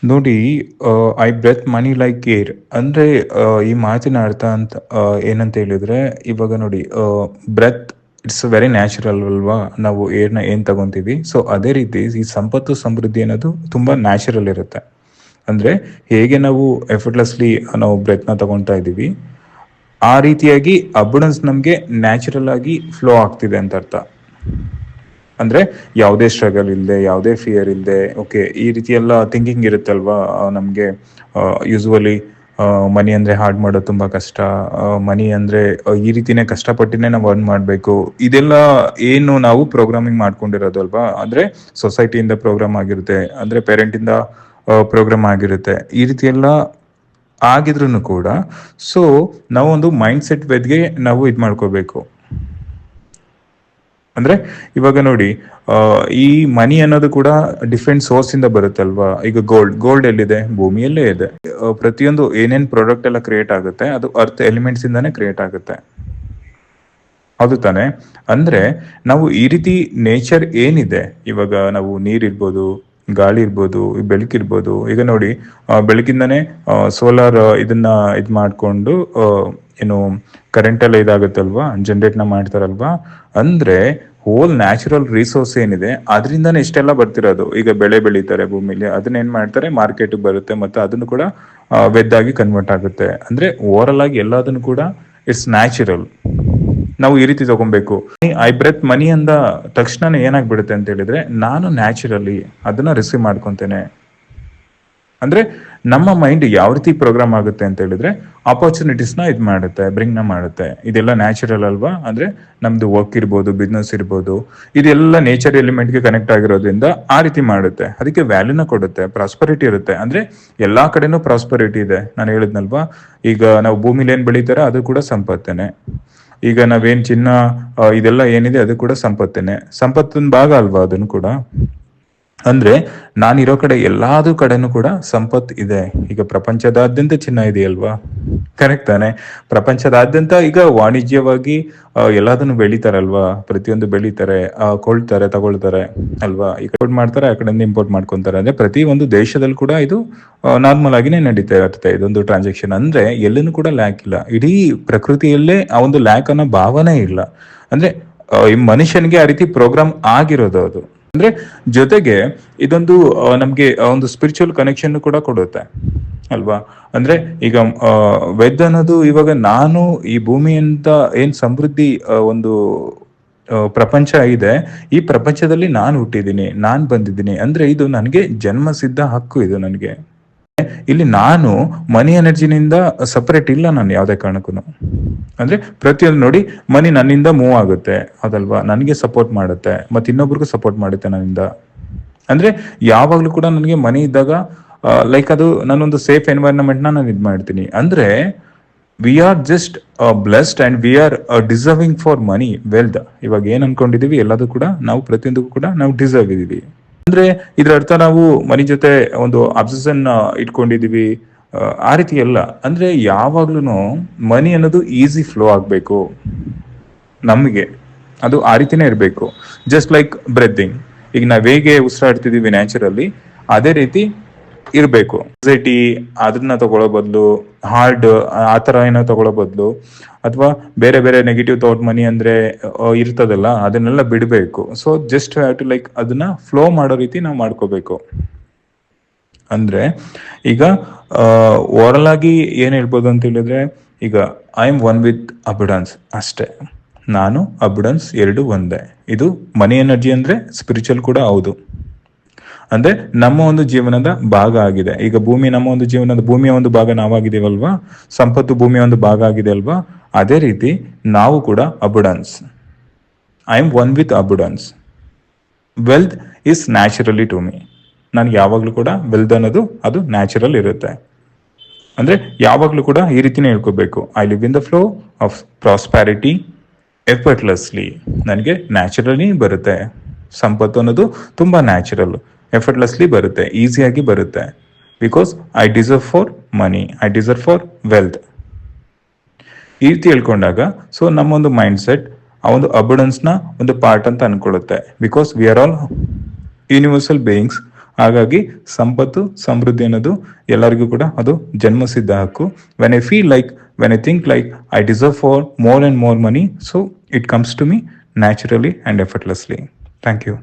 ನೋಡಿ, I breathe money like air ಅಂದ್ರೆ ಈ ಮಾತಿನ ಅರ್ಥ ಅಂತ ಏನಂತ ಹೇಳಿದ್ರೆ, ಇವಾಗ ನೋಡಿ, ಬ್ರೆತ್ ಇಟ್ಸ್ ವೆರಿ ನ್ಯಾಚುರಲ್ ಅಲ್ವಾ? ನಾವು ಏರ್ನ ಏನ್ ತಗೊಂತೀವಿ, ಸೊ ಅದೇ ರೀತಿ ಈ ಸಂಪತ್ತು ಸಮೃದ್ಧಿ ಅನ್ನೋದು ತುಂಬಾ ನ್ಯಾಚುರಲ್ ಇರುತ್ತೆ. ಅಂದ್ರೆ ಹೇಗೆ ನಾವು ಎಫರ್ಟ್ಲೆಸ್ಲಿ ನಾವು ಬ್ರೆತ್ನ ತಗೊತಾ ಇದೀವಿ, ಆ ರೀತಿಯಾಗಿ ಅಬುಡೆನ್ಸ್ ನಮ್ಗೆ ನ್ಯಾಚುರಲ್ ಆಗಿ ಫ್ಲೋ ಆಗ್ತಿದೆ ಅಂತ ಅರ್ಥ. ಅಂದ್ರೆ ಯಾವುದೇ ಸ್ಟ್ರಗಲ್ ಇಲ್ಲದೆ, ಯಾವುದೇ ಫಿಯರ್ ಇಲ್ಲದೆ, ಓಕೆ, ಈ ರೀತಿ ಎಲ್ಲ ಥಿಂಕಿಂಗ್ ಇರುತ್ತಲ್ವಾ ನಮಗೆ. ಯೂಸುವಲಿ ಮನಿ ಅಂದ್ರೆ ಹಾರ್ಡ್ ಮಾಡೋದು ತುಂಬಾ ಕಷ್ಟ, ಮನಿ ಅಂದ್ರೆ ಈ ರೀತಿನೇ ಕಷ್ಟಪಟ್ಟಿನೇ ನಾವು ಅರ್ನ್ ಮಾಡಬೇಕು, ಇದೆಲ್ಲ ಏನು ನಾವು ಪ್ರೋಗ್ರಾಮಿಂಗ್ ಮಾಡ್ಕೊಂಡಿರೋದು ಅಲ್ವಾ? ಅಂದ್ರೆ ಸೊಸೈಟಿಯಿಂದ ಪ್ರೋಗ್ರಾಮ್ ಆಗಿರುತ್ತೆ, ಅಂದ್ರೆ ಪೇರೆಂಟ್ ಇಂದ ಪ್ರೋಗ್ರಾಮ್ ಆಗಿರುತ್ತೆ, ಈ ರೀತಿ ಎಲ್ಲ ಆಗಿದ್ರು ಕೂಡ. ಸೊ ನಾವೊಂದು ಮೈಂಡ್ ಸೆಟ್ ವೆದ್ಗೆ ನಾವು ಇದು ಮಾಡ್ಕೋಬೇಕು. ಅಂದ್ರೆ ಇವಾಗ ನೋಡಿ, ಈ ಮನಿ ಅನ್ನೋದು ಕೂಡ ಡಿಫ್ರೆಂಟ್ ಸೋರ್ಸ್ ಇಂದ ಬರುತ್ತಲ್ವಾ? ಈಗ ಗೋಲ್ಡ್ ಎಲ್ಲಿದೆ? ಭೂಮಿಯಲ್ಲೇ ಇದೆ. ಪ್ರತಿಯೊಂದು ಏನೇನ್ ಪ್ರಾಡಕ್ಟ್ ಎಲ್ಲ ಕ್ರಿಯೇಟ್ ಆಗುತ್ತೆ, ಅದು ಅರ್ತ್ ಎಲಿಮೆಂಟ್ಸ್ ಇಂದಾನೇ ಕ್ರಿಯೇಟ್ ಆಗುತ್ತೆ, ಹೌದು ತಾನೆ? ಅಂದ್ರೆ ನಾವು ಈ ರೀತಿ ನೇಚರ್ ಏನಿದೆ, ಇವಾಗ ನಾವು ನೀರಿರ್ಬೋದು, ಗಾಳಿ ಇರ್ಬೋದು, ಬೆಳಕಿರ್ಬೋದು. ಈಗ ನೋಡಿ, ಬೆಳಕಿಂದಾನೇ ಸೋಲಾರ್ ಇದನ್ನ ಇದ್ ಮಾಡ್ಕೊಂಡು ಏನು ಕರೆಂಟ್ ಎಲ್ಲ ಇದಾಗುತ್ತಲ್ವಾ, ಜನರೇಟ್ ಮಾಡ್ತಾರಲ್ವಾ? ಅಂದ್ರೆ ಹೋಲ್ ನ್ಯಾಚುರಲ್ ರಿಸೋರ್ಸ್ ಏನಿದೆ ಅದರಿಂದಾನೇ ಇಷ್ಟೆಲ್ಲ ಬರ್ತಿರೋದು. ಈಗ ಬೆಳೆ ಬೆಳೀತಾರೆ ಭೂಮಿಲಿ, ಅದನ್ನ ಏನ್ ಮಾಡ್ತಾರೆ, ಮಾರ್ಕೆಟ್ ಬರುತ್ತೆ, ಮತ್ತೆ ಅದನ್ನು ಕೂಡ ವೆದ್ದಾಗಿ ಕನ್ವರ್ಟ್ ಆಗುತ್ತೆ. ಅಂದ್ರೆ ಓವರಲ್ ಆಗಿ ಎಲ್ಲದನ್ನು ಕೂಡ ಇಟ್ಸ್ ನ್ಯಾಚುರಲ್. ನಾವು ಈ ರೀತಿ ತಗೊಬೇಕು. ಐ ಬ್ರೆತ್ ಮನಿ ಅಂದ ತಕ್ಷಣ ಏನಾಗ್ಬಿಡುತ್ತೆ ಅಂತ ಹೇಳಿದ್ರೆ, ನಾನು ನ್ಯಾಚುರಲಿ ಅದನ್ನ ರಿಸೀವ್ ಮಾಡ್ಕೊಂತೇನೆ. ಅಂದ್ರೆ ನಮ್ಮ ಮೈಂಡ್ ಯಾವ ರೀತಿ ಪ್ರೋಗ್ರಾಮ್ ಆಗುತ್ತೆ ಅಂತ ಹೇಳಿದ್ರೆ, ಆಪರ್ಚುನಿಟೀಸ್ನ ಇದು ಮಾಡುತ್ತೆ, ಬ್ರಿಂಗ್ನ ಮಾಡುತ್ತೆ. ಇದೆಲ್ಲ ನ್ಯಾಚುರಲ್ ಅಲ್ವಾ? ಅಂದ್ರೆ ನಮ್ದು ವರ್ಕ್ ಇರ್ಬೋದು, ಬಿಸ್ನೆಸ್ ಇರ್ಬೋದು, ಇದೆಲ್ಲ ನೇಚರ್ ಎಲಿಮೆಂಟ್ಗೆ ಕನೆಕ್ಟ್ ಆಗಿರೋದ್ರಿಂದ ಆ ರೀತಿ ಮಾಡುತ್ತೆ. ಅದಕ್ಕೆ ವ್ಯಾಲ್ಯೂನ ಕೊಡುತ್ತೆ, ಪ್ರಾಸ್ಪರಿಟಿ ಇರುತ್ತೆ. ಅಂದ್ರೆ ಎಲ್ಲಾ ಕಡೆನೂ ಪ್ರಾಸ್ಪರಿಟಿ ಇದೆ. ನಾನು ಹೇಳಿದ್ನಲ್ವಾ, ಈಗ ನಾವು ಭೂಮಿಲಿ ಏನ್ ಬೆಳೀತಾರೆ ಅದು ಕೂಡ ಸಂಪತ್ತೇನೆ. ಈಗ ನಾವೇನ್ ಚಿನ್ನ ಇದೆಲ್ಲ ಏನಿದೆ ಅದು ಕೂಡ ಸಂಪತ್ತೇನೆ, ಸಂಪತ್ತಿನ ಭಾಗ ಅಲ್ವಾ ಅದನ್ನು ಕೂಡ. ಅಂದ್ರೆ ನಾನಿರೋ ಕಡೆ ಎಲ್ಲಾದು ಕಡೆನೂ ಕೂಡ ಸಂಪತ್ ಇದೆ. ಈಗ ಪ್ರಪಂಚದಾದ್ಯಂತ ಚಿನ್ನ ಇದೆಯಲ್ವಾ? ಕರೆಕ್ಟ್ ತಾನೆ? ಪ್ರಪಂಚದಾದ್ಯಂತ ಈಗ ವಾಣಿಜ್ಯವಾಗಿ ಎಲ್ಲದನ್ನು ಬೆಳಿತಾರಲ್ವಾ? ಪ್ರತಿಯೊಂದು ಬೆಳಿತಾರೆ, ಕೊಳ್ತಾರೆ, ತಗೊಳ್ತಾರೆ ಅಲ್ವಾ? ಈಗ ಇಂಪೋರ್ಟ್ ಮಾಡ್ತಾರೆ, ಆ ಕಡೆಯಿಂದ ಇಂಪೋರ್ಟ್ ಮಾಡ್ಕೊಂತಾರೆ. ಅಂದ್ರೆ ಪ್ರತಿ ಒಂದು ದೇಶದಲ್ಲಿ ಕೂಡ ಇದು ನಾರ್ಮಲ್ ಆಗಿನೇ ನಡೀತಾ ಇರುತ್ತೆ ಇದೊಂದು ಟ್ರಾನ್ಸಾಕ್ಷನ್. ಅಂದ್ರೆ ಎಲ್ಲೂ ಕೂಡ ಲ್ಯಾಕ್ ಇಲ್ಲ. ಇಡೀ ಪ್ರಕೃತಿಯಲ್ಲೇ ಆ ಒಂದು ಲ್ಯಾಕ್ ಅನ್ನೋ ಭಾವನೆ ಇಲ್ಲ. ಅಂದ್ರೆ ಈ ಮನುಷ್ಯನಿಗೆ ಆ ರೀತಿ ಪ್ರೋಗ್ರಾಮ್ ಆಗಿರೋದು ಅದು. ಅಂದ್ರೆ ಜೊತೆಗೆ ಇದೊಂದು ನಮ್ಗೆ ಒಂದು ಸ್ಪಿರಿಚುವಲ್ ಕನೆಕ್ಷನ್ ಕೂಡ ಕೊಡುತ್ತೆ ಅಲ್ವಾ? ಅಂದ್ರೆ ಈಗ ವೆದ್ ಅನ್ನೋದು, ಇವಾಗ ನಾನು ಈ ಭೂಮಿಯಿಂದ ಏನ್ ಸಮೃದ್ಧಿ ಒಂದು ಪ್ರಪಂಚ ಇದೆ, ಈ ಪ್ರಪಂಚದಲ್ಲಿ ನಾನು ಹುಟ್ಟಿದ್ದೀನಿ, ನಾನ್ ಬಂದಿದ್ದೀನಿ. ಅಂದ್ರೆ ಇದು ನನಗೆ ಜನ್ಮ ಸಿದ್ಧ ಹಕ್ಕು, ಇದು ನನಗೆ. ಇಲ್ಲಿ ನಾನು ಮನಿ ಎನರ್ಜಿನಿಂದ ಸಪರೇಟ್ ಇಲ್ಲ ನಾನು ಯಾವುದೇ ಕಾರಣಕ್ಕೂ. ಅಂದ್ರೆ ಪ್ರತಿಯೊಂದು ನೋಡಿ, ಮನಿ ನನ್ನಿಂದ ಮೂವ್ ಆಗುತ್ತೆ ಅದಲ್ವಾ, ನನಗೆ ಸಪೋರ್ಟ್ ಮಾಡುತ್ತೆ, ಮತ್ತೆ ಇನ್ನೊಬ್ರಿಗೂ ಸಪೋರ್ಟ್ ಮಾಡುತ್ತೆ ನನ್ನಿಂದ. ಅಂದ್ರೆ ಯಾವಾಗ್ಲೂ ಕೂಡ ನನಗೆ ಮನಿ ಇದ್ದಾಗ ಲೈಕ್ ಅದು ನಾನೊಂದು ಸೇಫ್ ಎನ್ವೈರನ್ಮೆಂಟ್ ನಾನು ಇದ್ ಮಾಡ್ತೀನಿ. ಅಂದ್ರೆ we are just blessed and we are deserving for money, wealth. ಇವಾಗ ಏನ್ ಅನ್ಕೊಂಡಿದೀವಿ ಎಲ್ಲದೂ ಕೂಡ ನಾವು ಪ್ರತಿಯೊಂದಕ್ಕೂ ಕೂಡ ನಾವು ಡಿಸರ್ವ್ ಇದೀವಿ. ಅಂದ್ರೆ ಇದ್ರ ಅರ್ಥ ನಾವು ಮನಿ ಜೊತೆ ಒಂದು ಅಬ್ಸೆಷನ್ ಇಟ್ಕೊಂಡಿದೀವಿ, ಆ ರೀತಿ ಎಲ್ಲ. ಅಂದ್ರೆ ಯಾವಾಗ್ಲೂ ಮನಿ ಅನ್ನೋದು ಈಸಿ ಫ್ಲೋ ಆಗ್ಬೇಕು ನಮಗೆ, ಅದು ಆ ರೀತಿನೇ ಇರಬೇಕು. ಜಸ್ಟ್ ಲೈಕ್ ಬ್ರೆದಿಂಗ್, ಈಗ ನಾವ್ ಹೇಗೆ ಉಸಿರಾಡ್ತಿದೀವಿ ನ್ಯಾಚುರಲಿ, ಅದೇ ರೀತಿ ಇರಬೇಕು. ಆಂಗ್ಸೈಟಿ ಅದನ್ನ ತಗೊಳ್ಳೋ ಬದಲು, ಹಾರ್ಡ್ ಆತರ ಏನೋ ತಗೊಳ್ಳೋ ಬದಲು, ಅಥವಾ ಬೇರೆ ಬೇರೆ ನೆಗೆಟಿವ್ ಥಾಟ್, ಮನಿ ಅಂದ್ರೆ ಇರ್ತದಲ್ಲ, ಅದನ್ನೆಲ್ಲ ಬಿಡಬೇಕು. So just have to like ಅದನ್ನ ಫ್ಲೋ ಮಾಡೋ ರೀತಿ ನಾವು ಮಾಡ್ಕೋಬೇಕು. ಅಂದ್ರೆ ಈಗ ಓವರಲ್ ಆಗಿ ಏನ್ ಹೇಳ್ಬೋದು ಅಂತ ಹೇಳಿದ್ರೆ, ಈಗ ಐ ಆಮ್ ಒನ್ ವಿತ್ ಅಬುಡೆನ್ಸ್ ಅಷ್ಟೇ. ನಾನು ಅಬುಡೆನ್ಸ್ ಎರಡು ಒಂದೇ. ಇದು ಮನಿ ಎನರ್ಜಿ ಅಂದ್ರೆ ಸ್ಪಿರಿಚುವಲ್ ಕೂಡ ಹೌದು. ಅಂದ್ರೆ ನಮ್ಮ ಒಂದು ಜೀವನದ ಭಾಗ ಆಗಿದೆ. ಈಗ ಭೂಮಿ ನಮ್ಮ ಒಂದು ಜೀವನದ, ಭೂಮಿಯ ಒಂದು ಭಾಗ ನಾವಾಗಿದ್ದೀವಲ್ವಾ? ಸಂಪತ್ತು ಭೂಮಿಯ ಒಂದು ಭಾಗ ಆಗಿದೆ ಅಲ್ವಾ? ಅದೇ ರೀತಿ ನಾವು ಕೂಡ abundance. I am one with abundance. Wealth is naturally to me. ನನ್ಗೆ ಯಾವಾಗ್ಲೂ ಕೂಡ ವೆಲ್ತ್ ಅನ್ನೋದು ಅದು ನ್ಯಾಚುರಲ್ ಇರುತ್ತೆ. ಅಂದ್ರೆ ಯಾವಾಗ್ಲೂ ಕೂಡ ಈ ರೀತಿನೇ ಹೇಳ್ಕೋಬೇಕು, I live in the flow of prosperity effortlessly. ನನಗೆ ನ್ಯಾಚುರಲಿ ಬರುತ್ತೆ ಸಂಪತ್ತು ಅನ್ನೋದು, ತುಂಬಾ ನ್ಯಾಚುರಲ್, ಎಫರ್ಟ್ಲೆಸ್ಲಿ ಬರುತ್ತೆ, ಈಸಿಯಾಗಿ ಬರುತ್ತೆ. Because I deserve for money, I deserve for wealth. ಈ ರೀತಿ ಹೇಳ್ಕೊಂಡಾಗ, ಸೊ ನಮ್ಮೊಂದು ಮೈಂಡ್ ಸೆಟ್ ಆ ಒಂದು ಅಬುಡೆನ್ಸ್ ನ ಒಂದು ಪಾರ್ಟ್ ಅಂತ ಅನ್ಕೊಳ್ಳುತ್ತೆ. Because we are all universal beings ಹಾಗಾಗಿ ಸಂಪತ್ತು ಸಮೃದ್ಧಿ ಅನ್ನೋದು ಎಲ್ಲರಿಗೂ ಕೂಡ ಅದು ಜನ್ಮಸಿದ್ಧ ಹಕ್ಕು. When I feel like, when I think like I deserve for more and more money, so it comes to me naturally and effortlessly. Thank you.